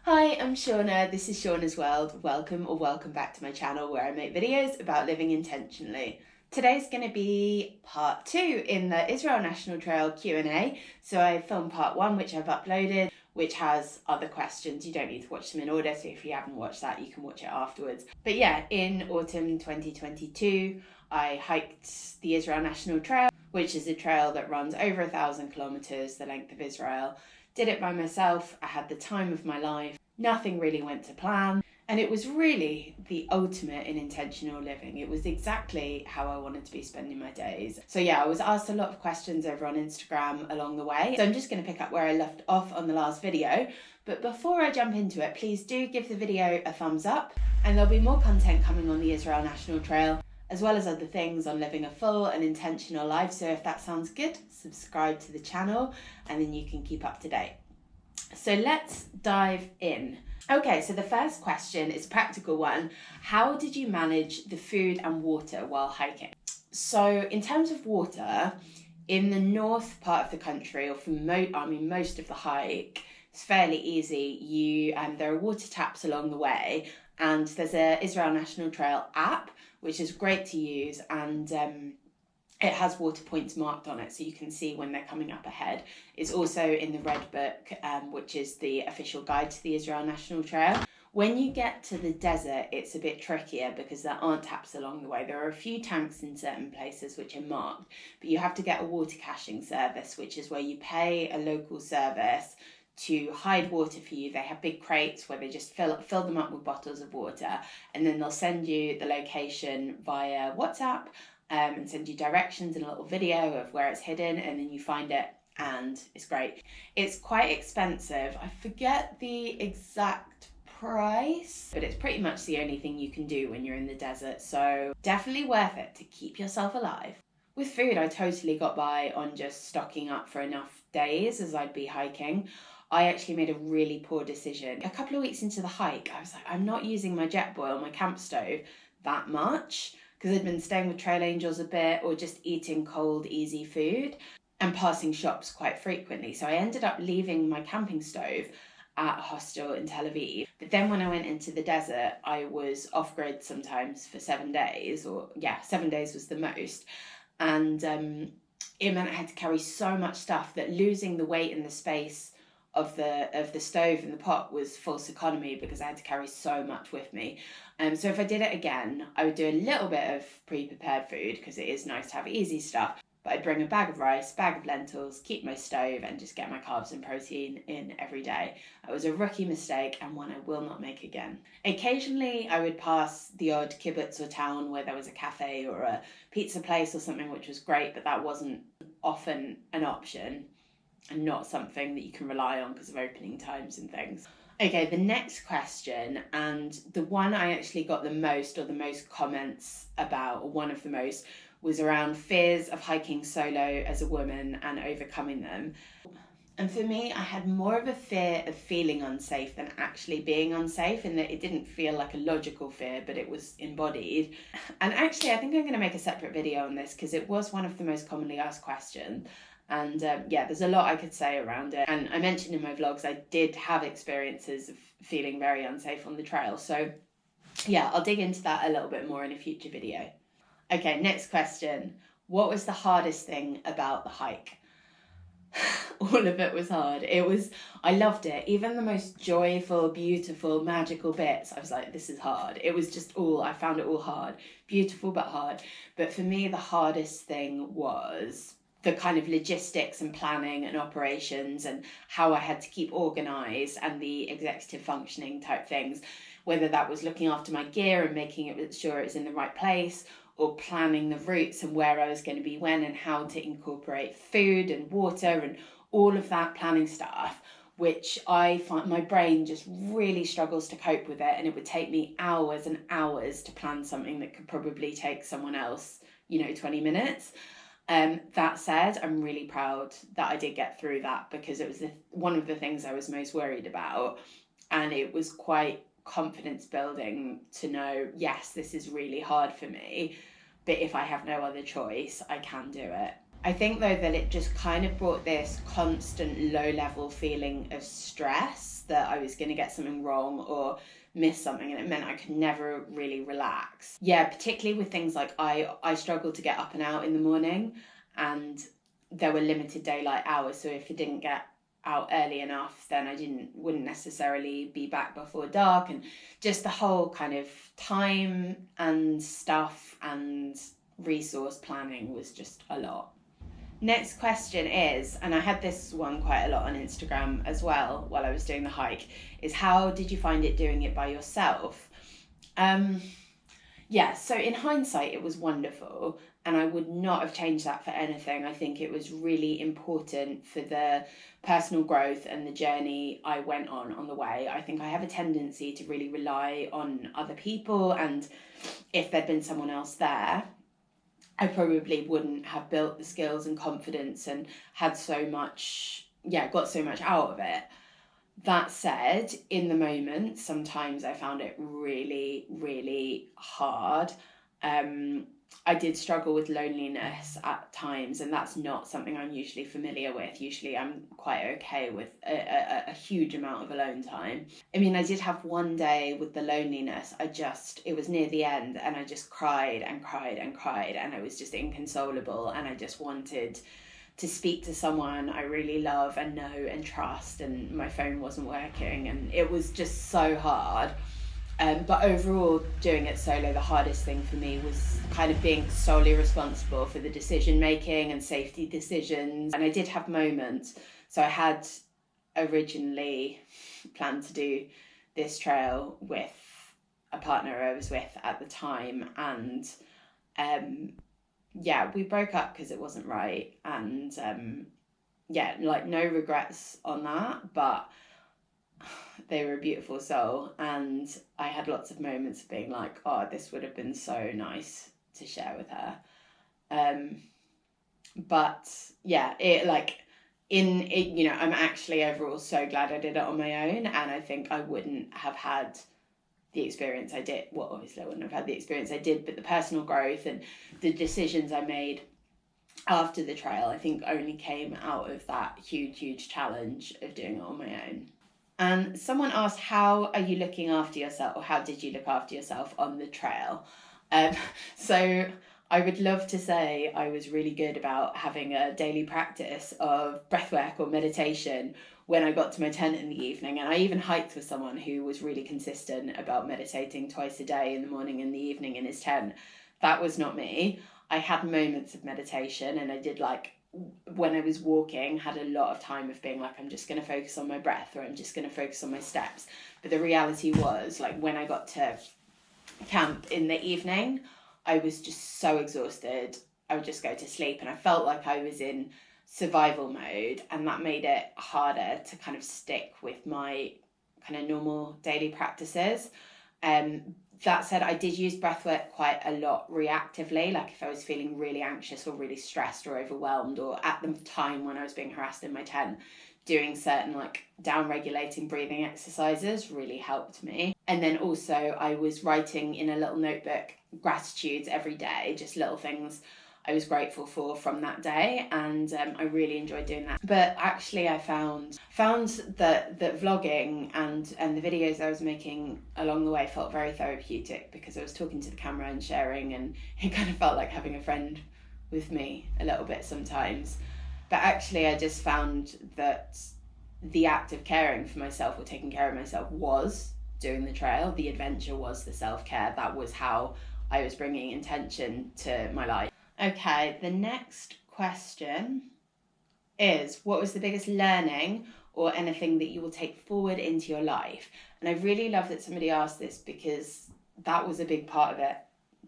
Hi, I'm Shauna. This is Shauna's World. Welcome back to my channel where I make videos about living intentionally. Today's going to be part 2 in the Israel National Trail Q&A. So I filmed part 1, which I've uploaded, which has other questions. You don't need to watch them in order, so if you haven't watched that, you can watch it afterwards. But yeah, in autumn 2022, I hiked the Israel National Trail, which is a trail that runs over 1,000 kilometers, the length of Israel. Did it by myself. I had the time of my life. Nothing really went to plan. And it was really the ultimate in intentional living. It was exactly how I wanted to be spending my days. So yeah, I was asked a lot of questions over on Instagram along the way. So I'm just going to pick up where I left off on the last video. But before I jump into it, please do give the video a thumbs up. And there'll be more content coming on the Israel National Trail, as well as other things on living a full and intentional life. So if that sounds good, subscribe to the channel and then you can keep up to date. So let's dive in. Okay, so the first question is a practical one. How did you manage the food and water while hiking? So in terms of water, in the north part of the country, or for most of the hike, it's fairly easy. There are water taps along the way, and there's a Israel National Trail app, which is great to use, and it has water points marked on it so you can see when they're coming up ahead. It's also in the Red Book, which is the official guide to the Israel National Trail. When you get to the desert, it's a bit trickier because there aren't taps along the way. There are a few tanks in certain places which are marked, but you have to get a water caching service, which is where you pay a local service to hide water for you. They have big crates where they just fill them up with bottles of water, and then they'll send you the location via WhatsApp, and send you directions and a little video of where it's hidden, and then you find it and it's great. It's quite expensive. I forget the exact price, but it's pretty much the only thing you can do when you're in the desert, so definitely worth it to keep yourself alive. With food, I totally got by on just stocking up for enough days as I'd be hiking. I actually made a really poor decision. A couple of weeks into the hike, I was like, I'm not using my Jetboil, my camp stove, that much, because I'd been staying with Trail Angels a bit or just eating cold, easy food and passing shops quite frequently. So I ended up leaving my camping stove at a hostel in Tel Aviv. But then when I went into the desert, I was off-grid sometimes for 7 days, 7 days was the most. And it meant I had to carry so much stuff that losing the weight and the space of the stove and the pot was false economy, because I had to carry so much with me. So if I did it again, I would do a little bit of pre-prepared food, because it is nice to have easy stuff, but I'd bring a bag of rice, bag of lentils, keep my stove, and just get my carbs and protein in every day. It was a rookie mistake, and one I will not make again. Occasionally I would pass the odd kibbutz or town where there was a cafe or a pizza place or something, which was great, but that wasn't often an option and not something that you can rely on because of opening times and things. Okay, the next question, and the one I actually got the most comments about, or one of the most, was around fears of hiking solo as a woman and overcoming them. And for me, I had more of a fear of feeling unsafe than actually being unsafe, in that it didn't feel like a logical fear, but it was embodied. And actually, I think I'm going to make a separate video on this because it was one of the most commonly asked questions. And there's a lot I could say around it. And I mentioned in my vlogs, I did have experiences of feeling very unsafe on the trail. So yeah, I'll dig into that a little bit more in a future video. Okay, next question. What was the hardest thing about the hike? All of it was hard. I loved it. Even the most joyful, beautiful, magical bits, I was like, this is hard. It was just I found it all hard. Beautiful, but hard. But for me, the hardest thing was the kind of logistics and planning and operations and how I had to keep organised and the executive functioning type things, whether that was looking after my gear and making sure it was in the right place, or planning the routes and where I was going to be when, and how to incorporate food and water and all of that planning stuff, which I find my brain just really struggles to cope with it, and it would take me hours and hours to plan something that could probably take someone else, 20 minutes. That said, I'm really proud that I did get through that, because it was one of the things I was most worried about, and it was quite confidence building to know, yes, this is really hard for me, but if I have no other choice, I can do it. I think though that it just kind of brought this constant low level feeling of stress that I was going to get something wrong or miss something, and it meant I could never really relax. Yeah, particularly with things like I struggled to get up and out in the morning, and there were limited daylight hours, so if you didn't get out early enough, then I wouldn't necessarily be back before dark, and just the whole kind of time and stuff and resource planning was just a lot. Next question is, and I had this one quite a lot on Instagram as well while I was doing the hike, is how did you find it doing it by yourself? Yeah, so in hindsight, it was wonderful, and I would not have changed that for anything. I think it was really important for the personal growth and the journey I went on the way. I think I have a tendency to really rely on other people, and if there'd been someone else there, I probably wouldn't have built the skills and confidence and had so much, got so much out of it. That said, in the moment, sometimes I found it really, really hard. I did struggle with loneliness at times, and that's not something I'm usually familiar with. Usually I'm quite okay with a huge amount of alone time. I mean, I did have one day with the loneliness, it was near the end, and I just cried and cried and cried, and I was just inconsolable, and I just wanted to speak to someone I really love and know and trust, and my phone wasn't working, and it was just so hard. But overall, doing it solo, the hardest thing for me was kind of being solely responsible for the decision making and safety decisions. And I did have moments. So I had originally planned to do this trail with a partner I was with at the time, and we broke up because it wasn't right. And no regrets on that, but they were a beautiful soul, and I had lots of moments of being like, oh, this would have been so nice to share with her. I'm actually overall so glad I did it on my own, and I think I wouldn't have had the experience I did. Well, obviously I wouldn't have had the experience I did, but the personal growth and the decisions I made after the trail, I think only came out of that huge challenge of doing it on my own. And someone asked, how are you looking after yourself, or how did you look after yourself on the trail? So I would love to say I was really good about having a daily practice of breathwork or meditation when I got to my tent in the evening. And I even hiked with someone who was really consistent about meditating twice a day, in the morning and the evening, in his tent. That was not me. I had moments of meditation, and I did, when I was walking, had a lot of time of being like, I'm just going to focus on my breath, or I'm just going to focus on my steps. But the reality was, when I got to camp in the evening, I was just so exhausted. I would just go to sleep, and I felt like I was in survival mode, and that made it harder to kind of stick with my kind of normal daily practices. That said, I did use breathwork quite a lot reactively, if I was feeling really anxious or really stressed or overwhelmed, or at the time when I was being harassed in my tent, doing certain down-regulating breathing exercises really helped me. And then also I was writing in a little notebook gratitudes every day, just little things I was grateful for from that day, and I really enjoyed doing that. But actually I found that vlogging and the videos I was making along the way felt very therapeutic, because I was talking to the camera and sharing, and it kind of felt like having a friend with me a little bit sometimes. But actually I just found that the act of caring for myself, or taking care of myself, was doing the trail. The adventure was the self-care. That was how I was bringing intention to my life. Okay, the next question is, what was the biggest learning or anything that you will take forward into your life? And I really love that somebody asked this, because that was a big part of it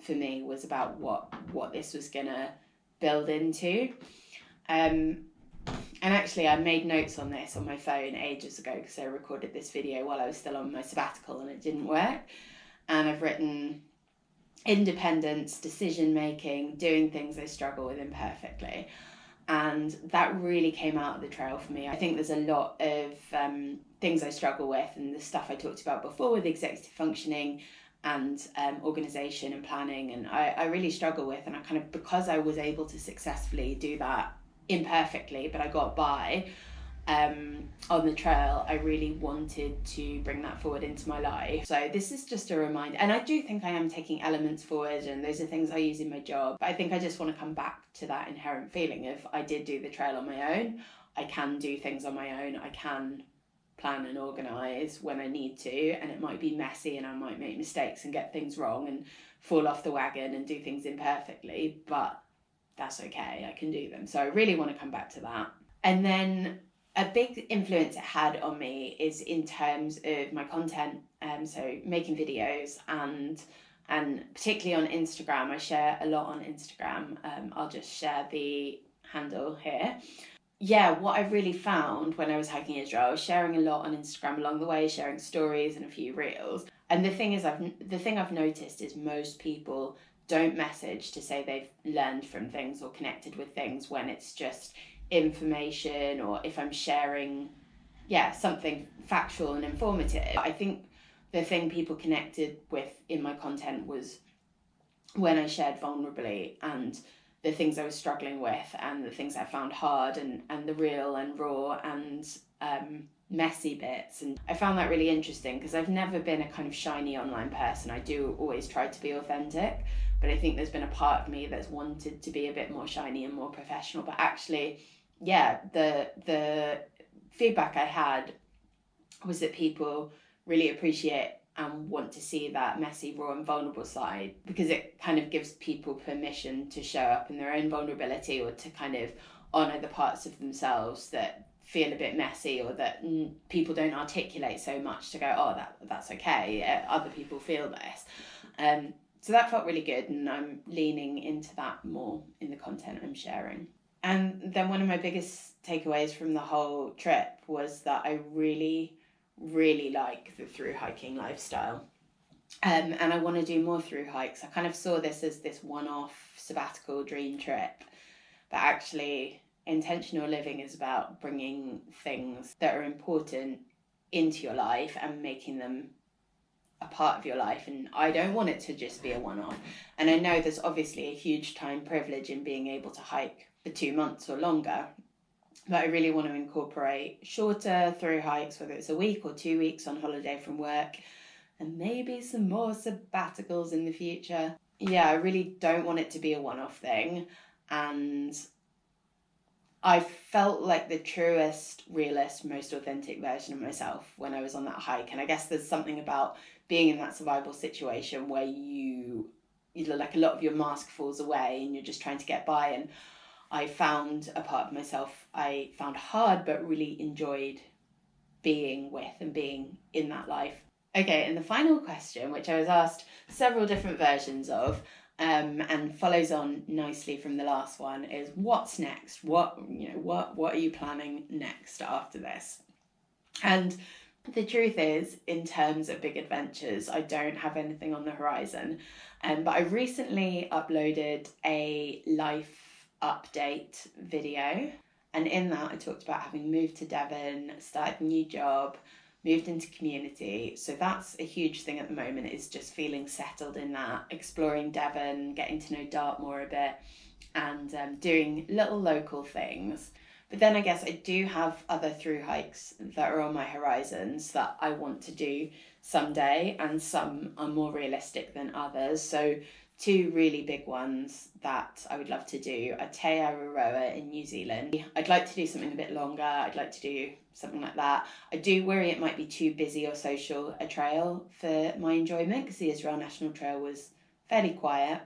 for me, was about what this was going to build into. And actually I made notes on this on my phone ages ago, because I recorded this video while I was still on my sabbatical and it didn't work. And I've written independence, decision making, doing things I struggle with imperfectly. And that really came out of the trail for me. I think there's a lot of things I struggle with, and the stuff I talked about before with executive functioning and organisation and planning, and I really struggle with. And I kind of, because I was able to successfully do that imperfectly, but I got by on the trail, I really wanted to bring that forward into my life. So this is just a reminder, and I do think I am taking elements forward, and those are things I use in my job, but I think I just want to come back to that inherent feeling of, I did do the trail on my own, I can do things on my own, I can plan and organise when I need to, and it might be messy and I might make mistakes and get things wrong and fall off the wagon and do things imperfectly, but that's okay, I can do them. So I really want to come back to that. And then a big influence it had on me is in terms of my content, so making videos, and particularly on Instagram. I share a lot on Instagram. I'll just share the handle here. Yeah, what I really found when I was hiking Israel, I was sharing a lot on Instagram along the way, sharing stories and a few reels. And the thing I've noticed is most people don't message to say they've learned from things or connected with things when it's just information, or if I'm sharing something factual and informative. I think the thing people connected with in my content was when I shared vulnerably, and the things I was struggling with, and the things I found hard, and the real and raw and messy bits. And I found that really interesting, because I've never been a kind of shiny online person. I do always try to be authentic, but I think there's been a part of me that's wanted to be a bit more shiny and more professional. But actually, the feedback I had was that people really appreciate and want to see that messy, raw and vulnerable side, because it kind of gives people permission to show up in their own vulnerability, or to kind of honour the parts of themselves that feel a bit messy, or that people don't articulate so much, to go, oh, that's okay, other people feel this. So that felt really good, and I'm leaning into that more in the content I'm sharing. And then one of my biggest takeaways from the whole trip was that I really, really like the through hiking lifestyle. And I want to do more through hikes. I kind of saw this as this one-off sabbatical dream trip, but actually intentional living is about bringing things that are important into your life and making them a part of your life. And I don't want it to just be a one-off. And I know there's obviously a huge time privilege in being able to hike for 2 months or longer, but I really want to incorporate shorter through hikes, whether it's a week or 2 weeks on holiday from work, and maybe some more sabbaticals in the future. Yeah, I really don't want it to be a one-off thing. And I felt like the truest, realest, most authentic version of myself when I was on that hike. And I guess there's something about being in that survival situation where you like, a lot of your mask falls away and you're just trying to get by. And I found a part of myself I found hard but really enjoyed being with and being in that life. Okay, and the final question, which I was asked several different versions of, and follows on nicely from the last one, is what's next? What are you planning next after this? And the truth is, in terms of big adventures, I don't have anything on the horizon. But I recently uploaded a life update video, and in that I talked about having moved to Devon, started a new job, moved into community. So that's a huge thing at the moment, is just feeling settled in that, exploring Devon, getting to know Dartmoor a bit, and doing little local things. But then I guess I do have other through hikes that are on my horizons that I want to do someday, and some are more realistic than others. So 2 really big ones that I would love to do are Aotearoa in New Zealand. I'd like to do something a bit longer. I'd like to do something like that. I do worry it might be too busy or social a trail for my enjoyment, because the Israel National Trail was fairly quiet,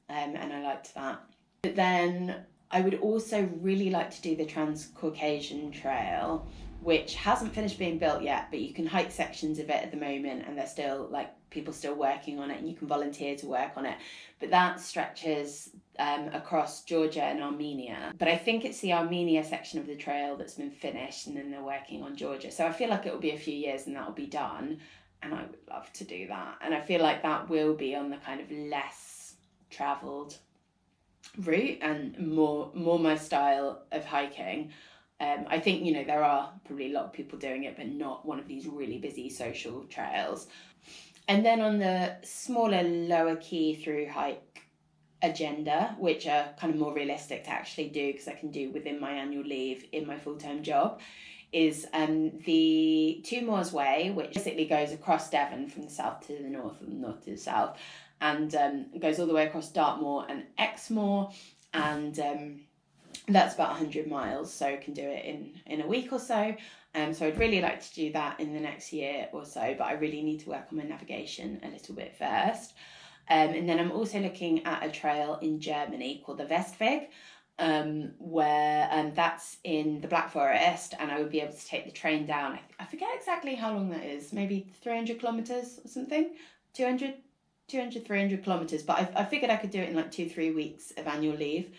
and I liked that. But then I would also really like to do the Trans-Caucasian Trail, which hasn't finished being built yet, but you can hike sections of it at the moment, and there's still people still working on it, and you can volunteer to work on it. But that stretches across Georgia and Armenia. But I think it's the Armenia section of the trail that's been finished, and then they're working on Georgia. So I feel like it will be a few years and that will be done, and I would love to do that. And I feel like that will be on the kind of less travelled route and more my style of hiking. I think, there are probably a lot of people doing it, but not one of these really busy social trails. And then on the smaller, lower key through hike agenda, which are kind of more realistic to actually do because I can do within my annual leave in my full-time job, is the Two Moors Way, which basically goes across Devon from the south to the north and the north to the south, and goes all the way across Dartmoor and Exmoor, and that's about 100 miles, so I can do it in a week or so. So I'd really like to do that in the next year or so, but I really need to work on my navigation a little bit first. And then I'm also looking at a trail in Germany called the Westweg, where that's in the Black Forest, and I would be able to take the train down. I forget exactly how long that is, maybe 300 kilometres or something, 200, 300 kilometres, but I figured I could do it in like 2-3 weeks of annual leave.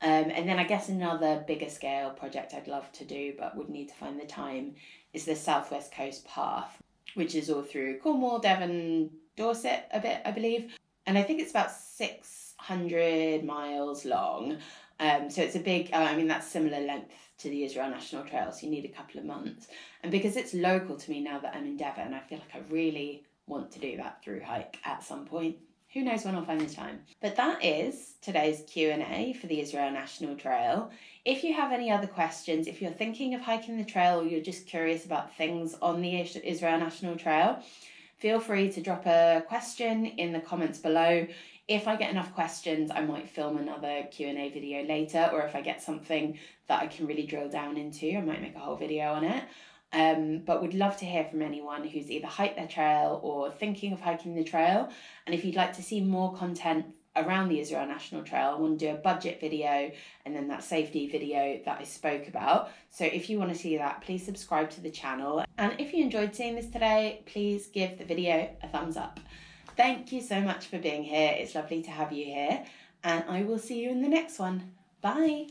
And then I guess another bigger scale project I'd love to do, but would need to find the time, is the South West Coast Path, which is all through Cornwall, Devon, Dorset a bit, I believe. And I think it's about 600 miles long. So it's a big, that's similar length to the Israel National Trail, so you need a couple of months. And because it's local to me now that I'm in Devon, I feel like I really want to do that through hike at some point. Who knows when I'll find the time. But that is today's Q&A for the Israel National Trail. If you have any other questions, if you're thinking of hiking the trail or you're just curious about things on the Israel National Trail, feel free to drop a question in the comments below. If I get enough questions, I might film another Q&A video later, or if I get something that I can really drill down into, I might make a whole video on it. But would love to hear from anyone who's either hiked their trail or thinking of hiking the trail. And if you'd like to see more content around the Israel National Trail, I want to do a budget video and then that safety video that I spoke about. So if you want to see that, please subscribe to the channel. And if you enjoyed seeing this today, please give the video a thumbs up. Thank you so much for being here. It's lovely to have you here. And I will see you in the next one. Bye.